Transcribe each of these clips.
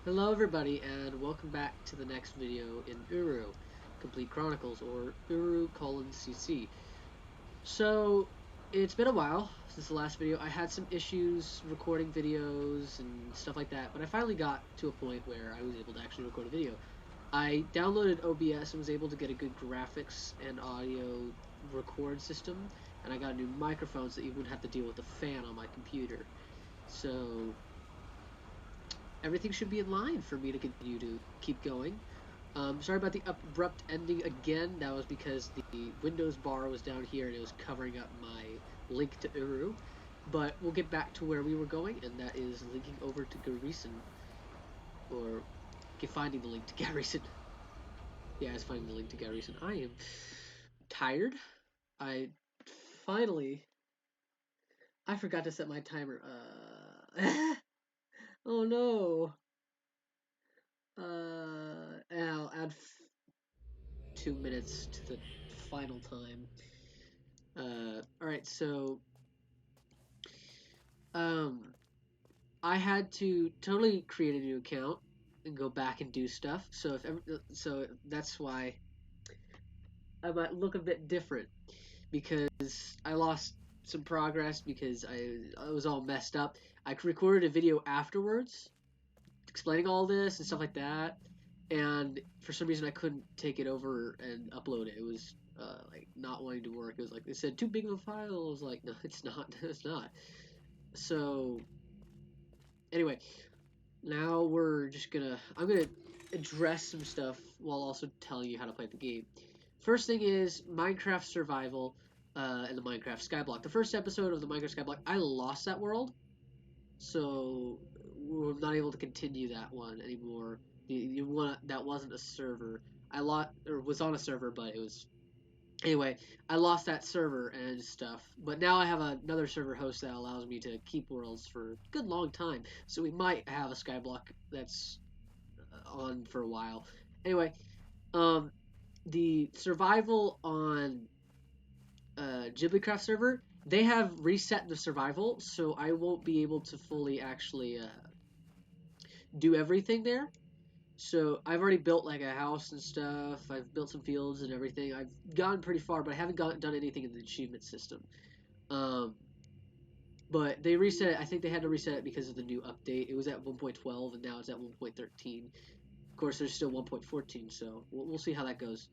Hello everybody and welcome back to the next video in Uru, Complete Chronicles, or Uru:CC. So, it's been a while since the last video. I had some issues recording videos and stuff like that, but I finally got to a point where I was able to actually record a video. I downloaded OBS and was able to get a good graphics and audio record system, and I got new microphones that you wouldn't have to deal with the fan on my computer. So, everything should be in line for me to continue to keep going. Sorry about the abrupt ending again. That was because the Windows bar was down here and it was covering up my link to Uru. But we'll get back to where we were going, and that is linking over to Garrison. Or finding the link to Garrison. Yeah, it's finding the link to Garrison. I am tired. I finally... I forgot to set my timer. Oh no. And I'll add 2 minutes to the final time. Alright, so I had to totally create a new account and go back and do stuff. So that's why I might look a bit different, because I lost some progress because I was all messed up. I recorded a video afterwards explaining all this and stuff like that, and for some reason I couldn't take it over and upload it. It was like not wanting to work. It was like, it said too big of a file. I was like, no, it's not. It's not. So anyway, now I'm gonna address some stuff while also telling you how to play the game. First thing is Minecraft survival and the Minecraft Skyblock. The first episode of the Minecraft Skyblock, I lost that world, so we're not able to continue that one anymore. The one that wasn't a server, I lost, or was on a server, but it was, anyway, I lost that server and stuff. But now I have another server host that allows me to keep worlds for a good long time. So we might have a skyblock that's on for a while. Anyway, um, the survival on GhibliCraft server, they have reset the survival, so I won't be able to fully actually do everything there. So I've already built like a house and stuff. I've built some fields and everything. I've gotten pretty far, but I haven't done anything in the achievement system. Um, but they reset it. I think they had to reset it because of the new update. It was at 1.12 and now it's at 1.13. Of course, there's still 1.14, so we'll see how that goes.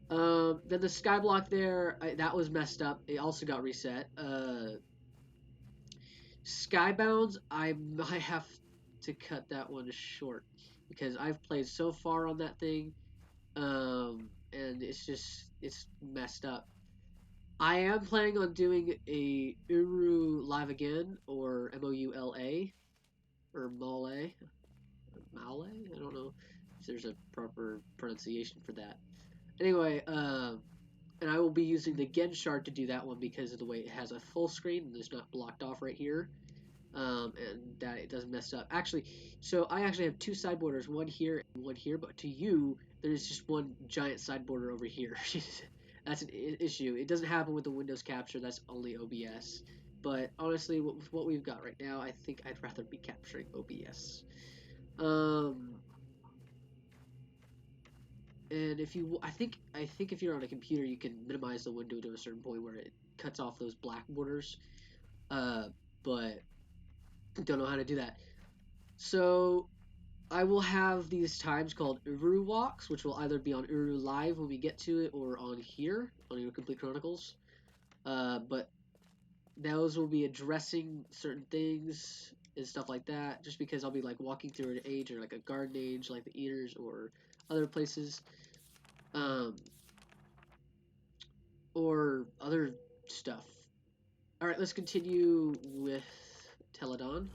Then the skyblock there, that was messed up. It also got reset. Skybounds, I might have to cut that one short because I've played so far on that thing, and it's messed up. I am planning on doing a Uru live again, or Moula, or Mole, Male. I don't know if there's a proper pronunciation for that. Anyway, and I will be using the Gen shard to do that one because of the way it has a full screen and it's not blocked off right here. And that it doesn't mess up. Actually, so I actually have two side borders, one here and one here, but to you, there's just one giant side border over here. That's an issue. It doesn't happen with the Windows capture, that's only OBS. But honestly, with what we've got right now, I think I'd rather be capturing OBS. And I think if you're on a computer, you can minimize the window to a certain point where it cuts off those black borders. But don't know how to do that. So I will have these times called Uru walks, which will either be on Uru Live when we get to it, or on here on your Complete Chronicles. But those will be addressing certain things and stuff like that. Just because I'll be like walking through an age or like a garden age, like the Eaters or other places, or other stuff. All right, let's continue with Teledahn.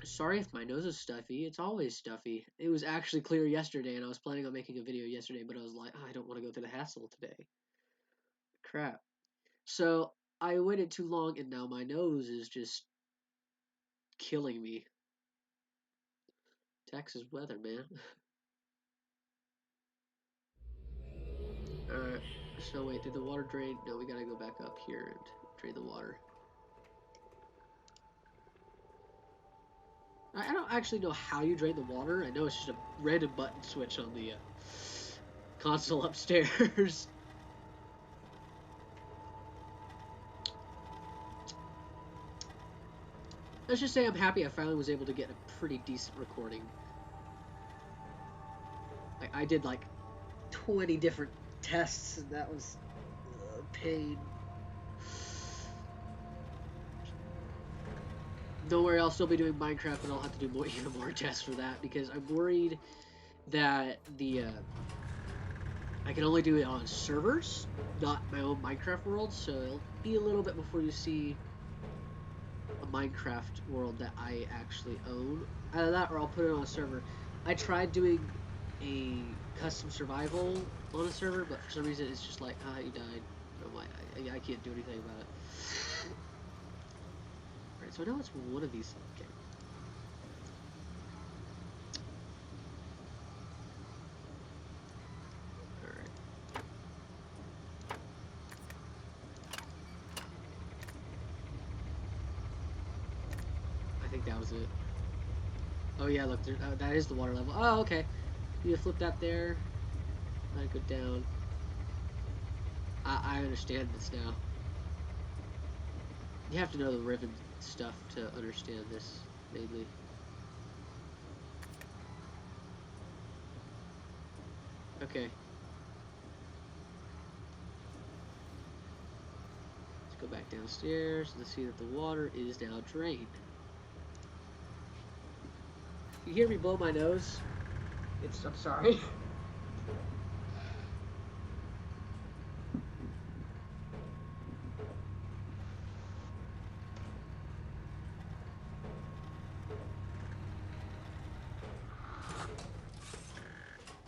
Sorry if my nose is stuffy. It's always stuffy. It was actually clear yesterday, and I was planning on making a video yesterday, but I was like, oh, I don't want to go through the hassle today. Crap. So I waited too long, and now my nose is just killing me. Texas weather, man. Alright, so wait, did the water drain? No, we gotta go back up here and drain the water. I don't actually know how you drain the water. I know it's just a random button switch on the console upstairs. Let's just say I'm happy I finally was able to get a pretty decent recording. I did like 20 different tests, and that was pain. Don't worry, I'll still be doing Minecraft, but I'll have to do more, even more tests for that because I'm worried that I can only do it on servers, not my own Minecraft world. So it'll be a little bit before you see a Minecraft world that I actually own. Either that, or I'll put it on a server. I tried doing a custom survival on a server, but for some reason it's just like, you died. I'm like, I can't do anything about it. Alright, so I know it's one of these. Okay. Alright. I think that was it. Oh yeah, look, there, that is the water level. Oh, okay. You flip that there. Let it go down. I understand this now. You have to know the ribbon stuff to understand this, mainly. Okay. Let's go back downstairs and see that the water is now drained. You hear me blow my nose? I'm sorry.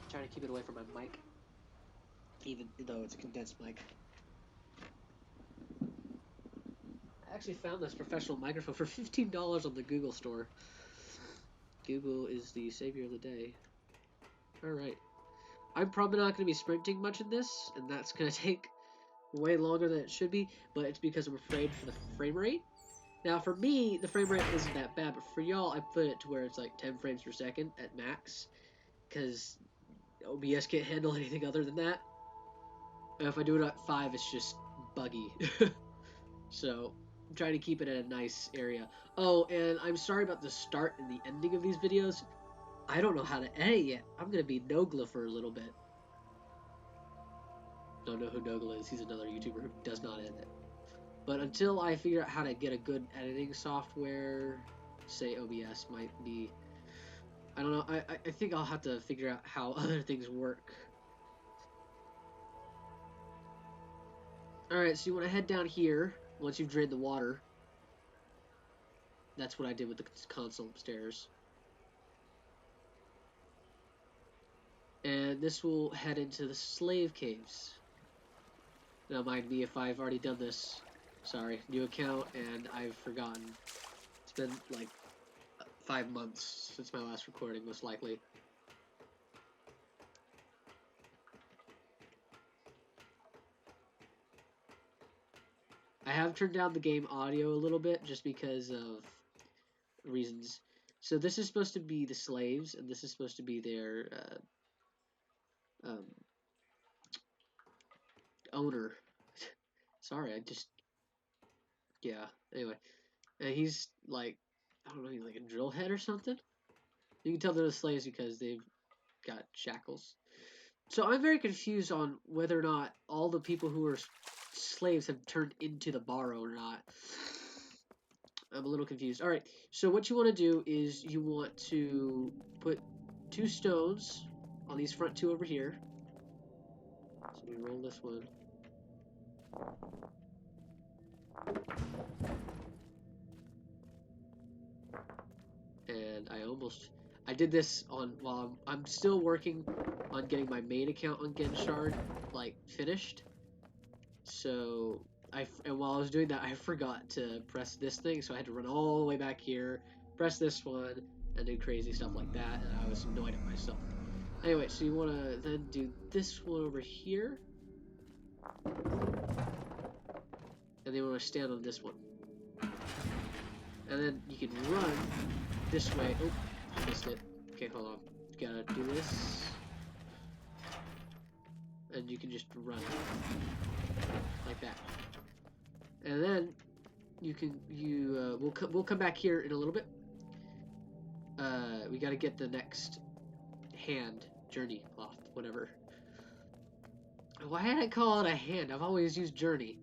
Trying to keep it away from my mic, even though it's a condensed mic. I actually found this professional microphone for $15 on the Google store. Google is the savior of the day. Alright. I'm probably not going to be sprinting much in this, and that's going to take way longer than it should be, but it's because I'm afraid for the frame rate. Now, for me, the frame rate isn't that bad, but for y'all, I put it to where it's like 10 frames per second at max, because OBS can't handle anything other than that. And if I do it at 5, it's just buggy. So, I'm trying to keep it at a nice area. Oh, and I'm sorry about the start and the ending of these videos. I don't know how to edit yet. I'm going to be Nogla for a little bit. Don't know who Nogla is. He's another YouTuber who does not edit. But until I figure out how to get a good editing software, say OBS might be... I don't know. I think I'll have to figure out how other things work. Alright, so you want to head down here once you've drained the water. That's what I did with the console upstairs. And this will head into the slave caves. Now mind me if I've already done this. Sorry, new account and I've forgotten. It's been like 5 months since my last recording, most likely. I have turned down the game audio a little bit just because of reasons. So this is supposed to be the slaves, and this is supposed to be their owner. Sorry, yeah. Anyway, and he's like, I don't know, he's like a drill head or something. You can tell they're the slaves because they've got shackles. So I'm very confused on whether or not all the people who are slaves have turned into the Barrow or not. I'm a little confused. All right, so what you want to do is you want to put 2 stones on these front 2 over here. So we roll this one. And I did this while I'm still working on getting my main account on Genshard, like, finished. So, and while I was doing that, I forgot to press this thing, so I had to run all the way back here, press this one, and do crazy stuff like that, and I was annoyed at myself. Anyway, so you want to then do this one over here, and then you want to stand on this one. And then you can run this way. Oh, I missed it. Okay, hold on. Gotta do this. And you can just run like that. And then we'll come back here in a little bit. We gotta get the next hand journey cloth, whatever. Why did I call it a hand? I've always used journey.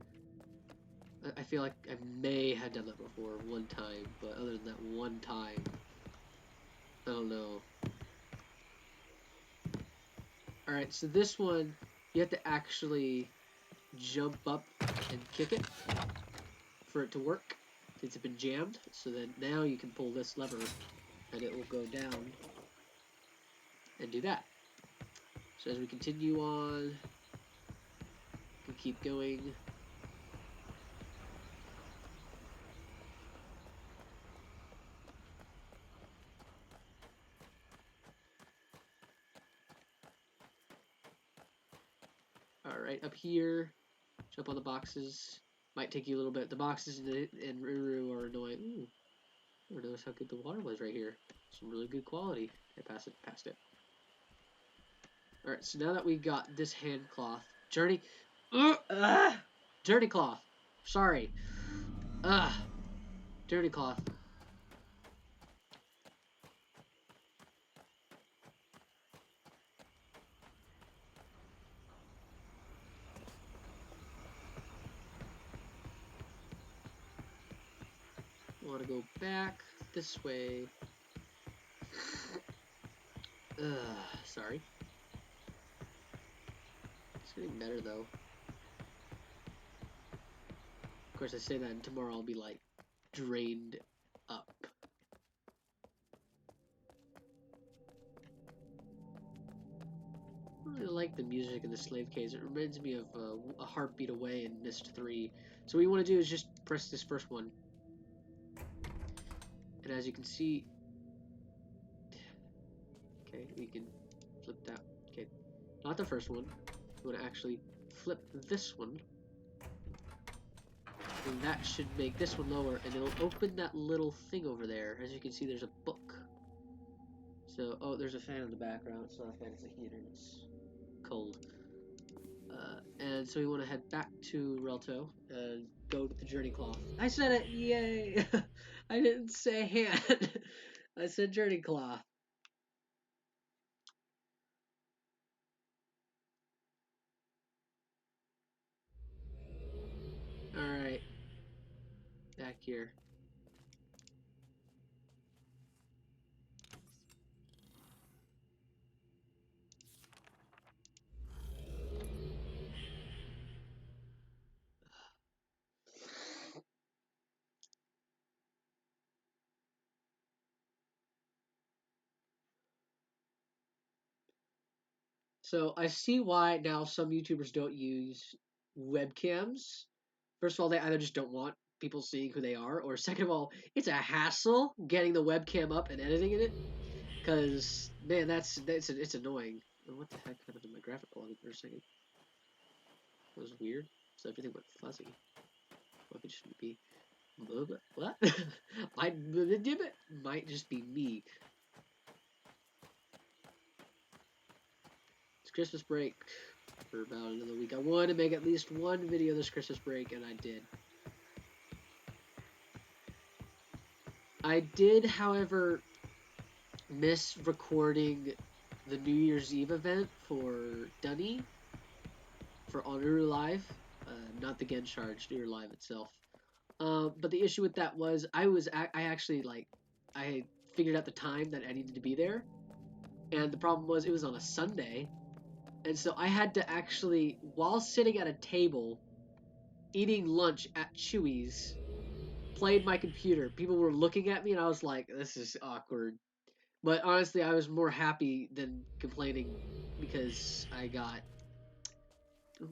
I feel like I may have done that before one time, but other than that one time, I don't know. Alright, so this one, you have to actually jump up and kick it for it to work. It's been jammed, so then now you can pull this lever and it will go down and do that. So as we continue on, we keep going. Alright, up here, jump on the boxes. Might take you a little bit. The boxes in Ruru are annoying. Ooh, never noticed how good the water was right here. Some really good quality. Okay, past it. Alright, so now that we got this hand cloth, journey cloth. Sorry. Journey cloth. Want to go back this way. Sorry. It's getting better though. Of course, I say that, and tomorrow I'll be like drained up. I really like the music in the slave case. It reminds me of A Heartbeat Away in Myst 3. So what you want to do is just press this first one. And as you can see, okay, you can flip that. Okay, not the first one. You want to actually flip this one. And that should make this one lower, and it'll open that little thing over there. As you can see, there's a book. So, oh, there's a fan in the background. It's not a fan, it's a heater. It's cold. And so we want to head back to Relto and go to the journey cloth. I said it! Yay! I didn't say hand. I said journey cloth. Alright. Back here. So I see why now some YouTubers don't use webcams. First of all, they either just don't want people seeing who they are, or second of all, it's a hassle getting the webcam up and editing it. Cause man, it's annoying. Oh, what the heck happened to my graphic quality for a second? That was weird. So everything went fuzzy. What could just be? What? Might just be me. It's Christmas break for about another week. I wanted to make at least one video this Christmas break, and I did. I did, however, miss recording the New Year's Eve event for Dunny for on Uru Live, not the Gencharge, Uru Live itself. But the issue with that was I actually like I figured out the time that I needed to be there, and the problem was it was on a Sunday, and so I had to actually, while sitting at a table eating lunch at Chewy's, played my computer. People were looking at me, and I was like, "This is awkward." But honestly, I was more happy than complaining because I got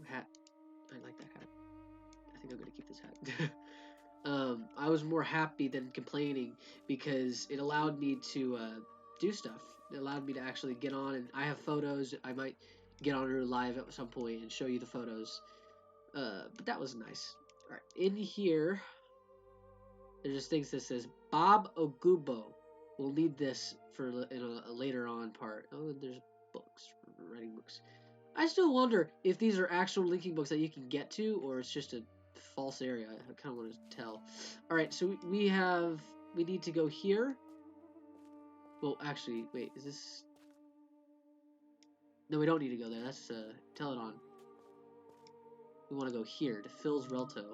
hat. I like that hat. I think I'm gonna keep this hat. I was more happy than complaining because it allowed me to do stuff. It allowed me to actually get on, and I have photos. I might get on her live at some point and show you the photos. But that was nice. All right, in here, there's just things that says Bob Ogubo. We'll need this for in a later on part. Oh, and there's books, writing books. I still wonder if these are actual linking books that you can get to, or it's just a false area. I kind of want to tell. All right, so we need to go here. Well, actually, wait, is this? No, we don't need to go there. That's Teledahn. We want to go here to Phil's Relto,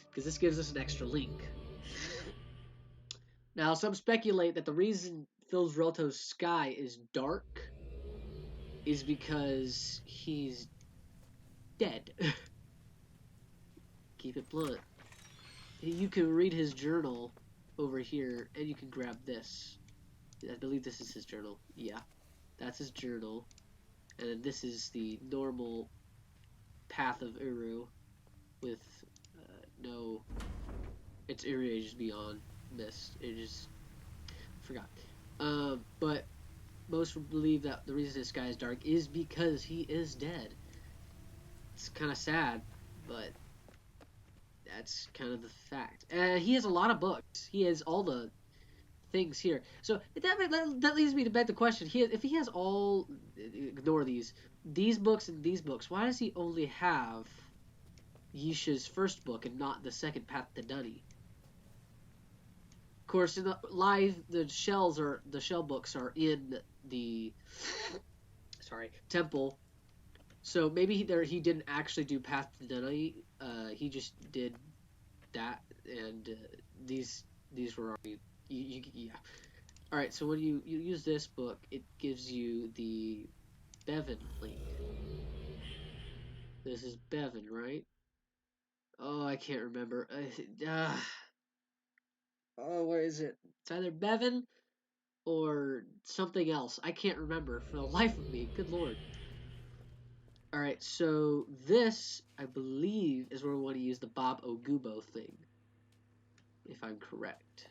because this gives us an extra link. Now, some speculate that the reason Phil's Relto's sky is dark is because he's dead. Keep it blunt. You can read his journal over here, and you can grab this. I believe this is his journal. Yeah, that's his journal. And then this is the normal path of Uru with no... It's Uru Ages Beyond Mist. It just... forgot. But most believe that the reason this guy is dark is because he is dead. It's kind of sad, but that's kind of the fact. And he has a lot of books. He has all the things here. So that leads me to beg the question: if he has all, ignore these books and these books, why does he only have Yisha's first book and not the second Path to Dunny? Of course, in the live, the shell books are in the temple. So maybe he didn't actually do Path to Dunny. He just did that, and these were already yeah. All right. So when you use this book, it gives you the Bevan link. This is Bevan, right? Oh, I can't remember. Oh, what is it? It's either Bevan or something else. I can't remember for the life of me. Good lord. Alright, so this, I believe, is where we want to use the Bob Ogubo thing. If I'm correct.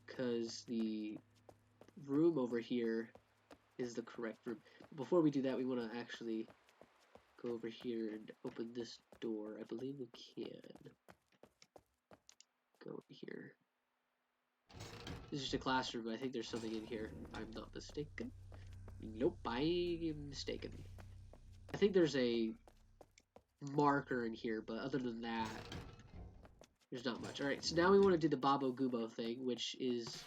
Because the room over here is the correct room. Before we do that, we want to actually go over here and open this door. I believe we can. Go here. This is just a classroom, but I think there's something in here. If I'm not mistaken. Nope, I am mistaken. I think there's a marker in here, but other than that, there's not much. Alright, so now we want to do the Babo Gubo thing, which is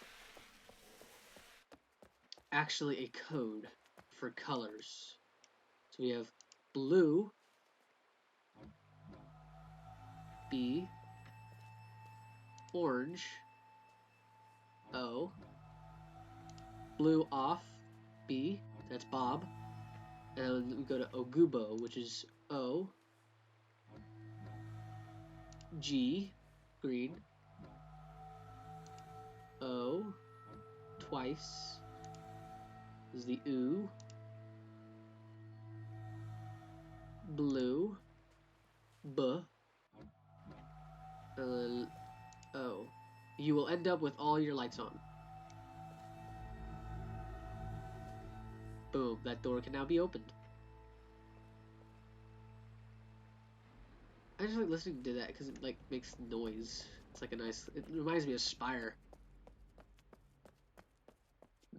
actually a code for colors. So we have blue, B, orange, O, blue off, B, that's Bob, and then we go to Ogubo, which is O, G, green, O, twice, is the U, blue, B, and then O. You will end up with all your lights on. Boom, that door can now be opened. I just like listening to that because it like makes noise. It's like a nice, it reminds me of Spire.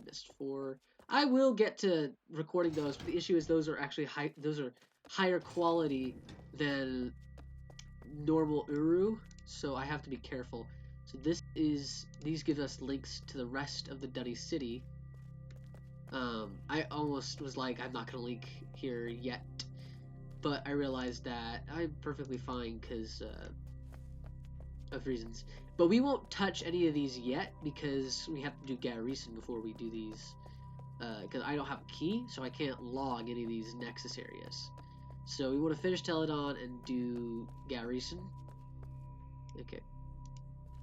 Mist 4. I will get to recording those, but the issue is those are actually higher quality than normal Uru, so I have to be careful. So these give us links to the rest of the Dunny City. I almost was like, I'm not gonna link here yet, but I realized that I'm perfectly fine because of reasons. But we won't touch any of these yet because we have to do Garrison before we do these. Because I don't have a key, so I can't log any of these Nexus areas. So we want to finish Teledahn and do Garrison. Okay.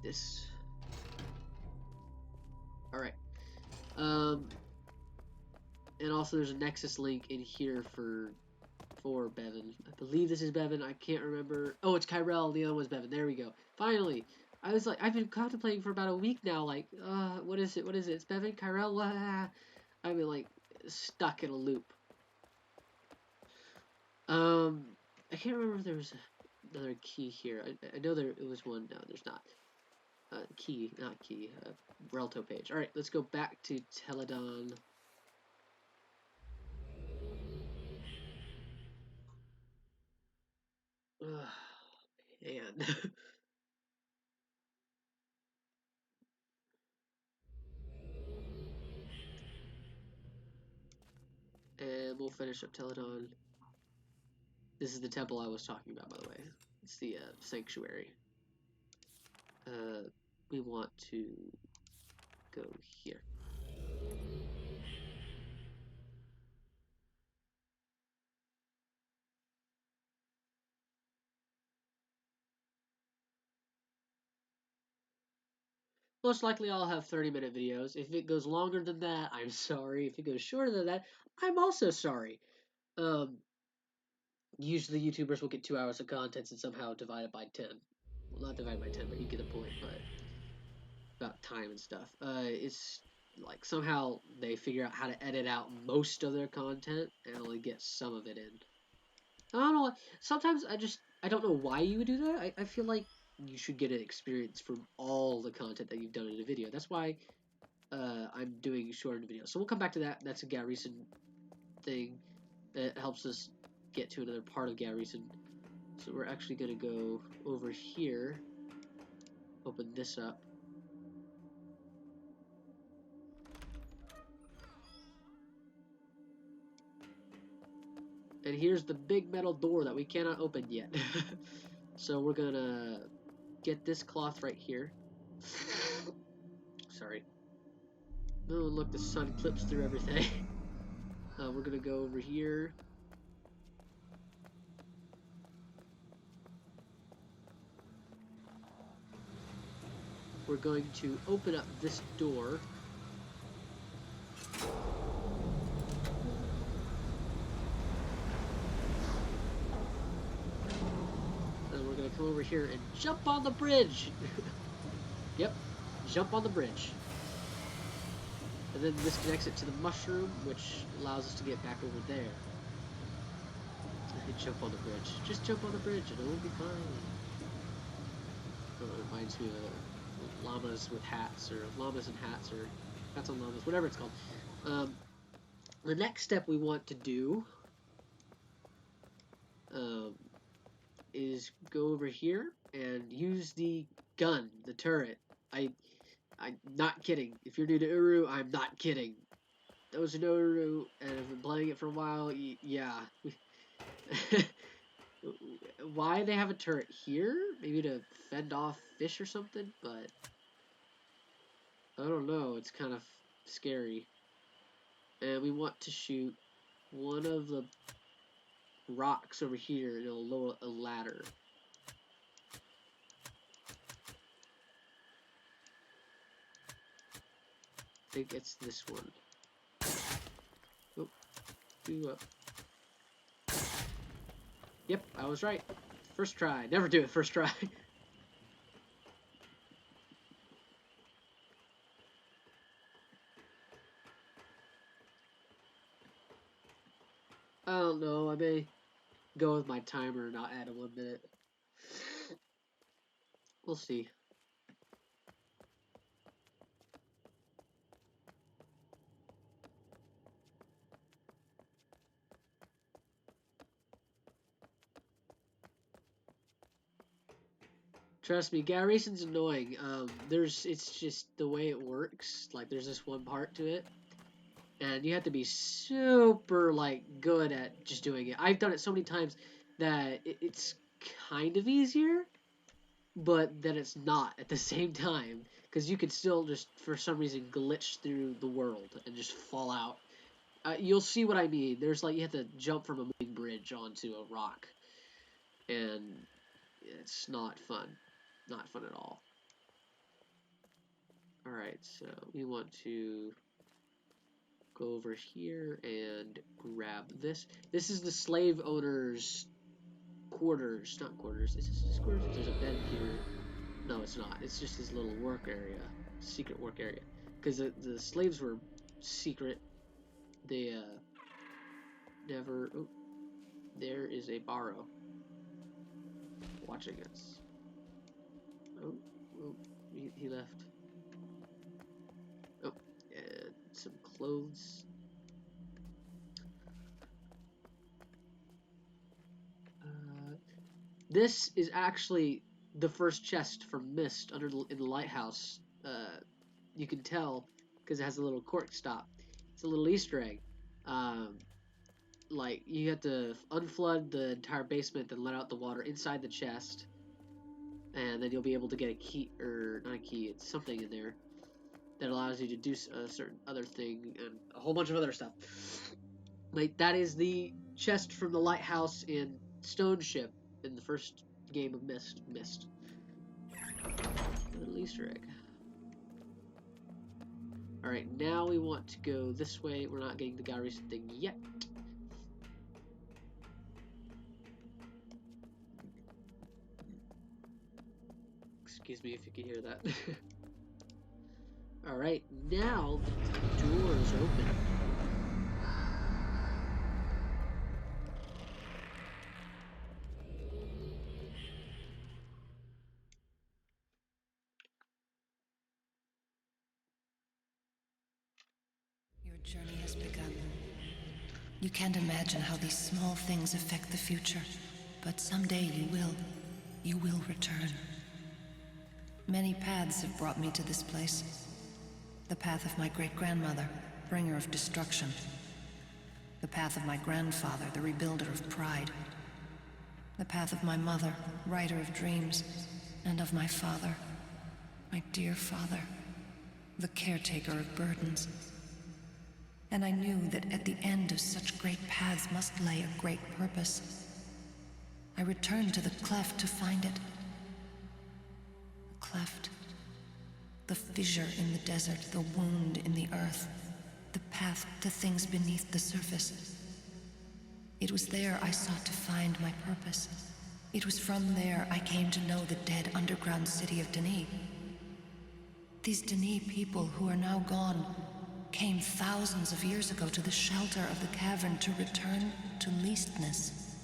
This. Alright. And also there's a Nexus link in here for Bevan. I believe this is Bevan. I can't remember. Oh, it's Kyrell. The other one's Bevan. There we go. Finally. I was like, I've been contemplating for about a week now. Like, what is it? What is it? It's Bevan, Kyrell. I've been like stuck in a loop. I can't remember if there was another key here. I know it was one. No, there's not. Key, not key, Relto page. Alright, let's go back to Teledahn. Man. And we'll finish up Teledahn. This is the temple I was talking about, by the way. It's the sanctuary. We want to go here. Most likely I'll have 30-minute videos. If it goes longer than that, I'm sorry. If it goes shorter than that, I'm also sorry. Usually YouTubers will get 2 hours of content and somehow divide it by 10. Well, not divided by 10, but you get the point, but about time and stuff. It's like somehow they figure out how to edit out most of their content and only get some of it in. I don't know. Sometimes I don't know why you would do that. I feel like you should get an experience from all the content that you've done in a video. That's why I'm doing shortened videos. So we'll come back to that. That's a Garrison thing that helps us get to another part of Garrison. So we're actually going to go over here, open this up. And here's the big metal door that we cannot open yet. So we're going to get this cloth right here. Sorry. Oh, look, the sun clips through everything. We're going to go over here. We're going to open up this door. And we're going to come over here and jump on the bridge. Yep, jump on the bridge. And then this connects it to the mushroom, which allows us to get back over there. And jump on the bridge. Just jump on the bridge and it'll be fine. Oh, it reminds me of llamas with hats, or llamas and hats, or hats on llamas, whatever it's called. The next step we want to do is go over here and use the gun, the turret. I'm not kidding. If you're new to Uru, I'm not kidding. Those who know Uru and have been playing it for a while, yeah. Why they have a turret here? Maybe to fend off fish or something, but I don't know. It's kind of scary. And we want to shoot one of the rocks over here and it'll lower a ladder. I think it's this one. Oh, do up. Yep, I was right. First try. Never do it first try. I don't know. I may go with my timer and not add a 1 minute. We'll see. Trust me, Garrison's annoying. It's just the way it works. Like, there's this one part to it, and you have to be super, like, good at just doing it. I've done it so many times that it's kind of easier, but then it's not at the same time, because you could still just, for some reason, glitch through the world and just fall out. You'll see what I mean. There's, like, you have to jump from a moving bridge onto a rock, and it's not fun. Not fun at all. Alright, so we want to go over here and grab this. This is the slave owner's quarters. Not quarters. Is this his quarters? There's a bed here. No, it's not. It's just his little work area. Secret work area. Because the slaves were secret. They, never... Oh, there is a Barrow watching us. Oh, oh. he left. Oh, and some clothes. This is actually the first chest from Mist in the lighthouse. You can tell because it has a little cork stop. It's a little Easter egg. Um, like you have to unflood the entire basement, then let out the water inside the chest, and then you'll be able to get a key, or not a key, it's something in there that allows you to do a certain other thing and a whole bunch of other stuff. Like that is the chest from the lighthouse in Stone Ship in the first game of Mist. A little Easter egg. Alright, now we want to go this way. We're not getting the galleries thing yet. Excuse me if you can hear that. Alright, now the door is open. Your journey has begun. You can't imagine how these small things affect the future, but someday you will. You will return. Many paths have brought me to this place. The path of my great-grandmother, bringer of destruction. The path of my grandfather, the rebuilder of pride. The path of my mother, writer of dreams. And of my father, my dear father, the caretaker of burdens. And I knew that at the end of such great paths must lay a great purpose. I returned to the cleft to find it. The cleft. The fissure in the desert, the wound in the earth. The path to things beneath the surface. It was there I sought to find my purpose. It was from there I came to know the dead underground city of Denis. These Denis people who are now gone came thousands of years ago to the shelter of the cavern to return to leastness.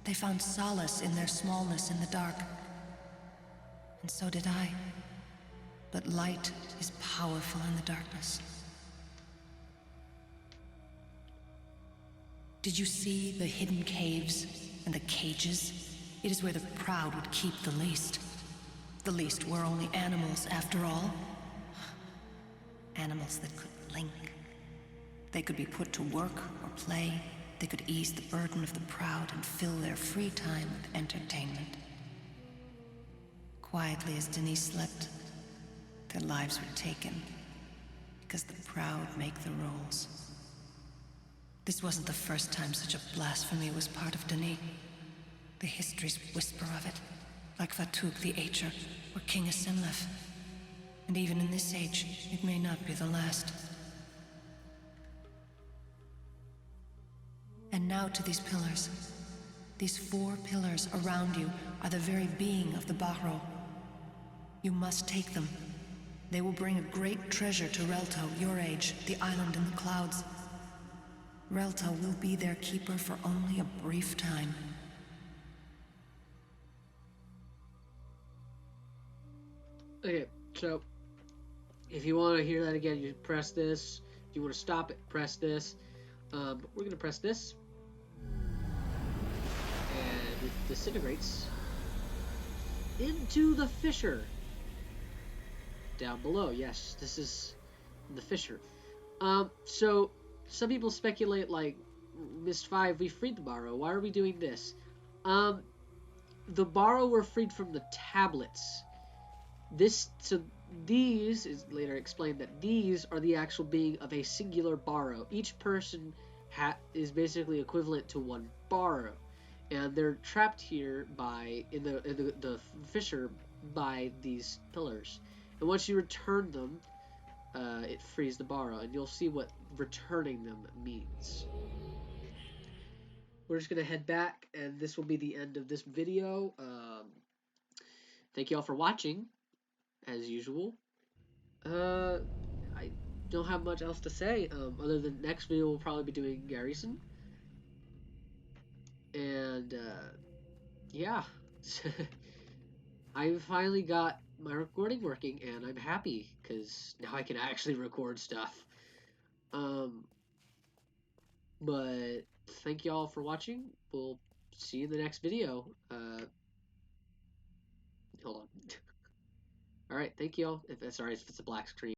They found solace in their smallness in the dark. And so did I. But light is powerful in the darkness. Did you see the hidden caves and the cages? It is where the proud would keep the least. The least were only animals, after all. Animals that could blink. They could be put to work or play. They could ease the burden of the proud and fill their free time with entertainment. Quietly as Denis slept, their lives were taken because the proud make the rules. This wasn't the first time such a blasphemy was part of Denis. The histories whisper of it, like Fatug the Acher or King Asenlef. And even in this age, it may not be the last. And now to these pillars. These 4 pillars around you are the very being of the Bahro. You must take them. They will bring a great treasure to Relto, your age, the island in the clouds. Relto will be their keeper for only a brief time. Okay, so if you want to hear that again, you press this. If you want to stop it, press this. We're going to press this. And it disintegrates into the fissure. Down below, yes, this is the fissure. So some people speculate like, Mist 5, we freed the Barrow. Why are we doing this? The Barrow were freed from the tablets. These is later explained that these are the actual being of a singular Barrow. Each person is basically equivalent to one Barrow, and they're trapped here in the fissure by these pillars. And once you return them, it frees the Barrow, and you'll see what returning them means. We're just gonna head back, and this will be the end of this video. Thank you all for watching, as usual. I don't have much else to say, other than next video we'll probably be doing Garrison. And, yeah. I finally got my recording working, and I'm happy because now I can actually record stuff. Um, but thank y'all for watching. We'll see you in the next video. Hold on. All right, thank y'all. If sorry if it's a black screen.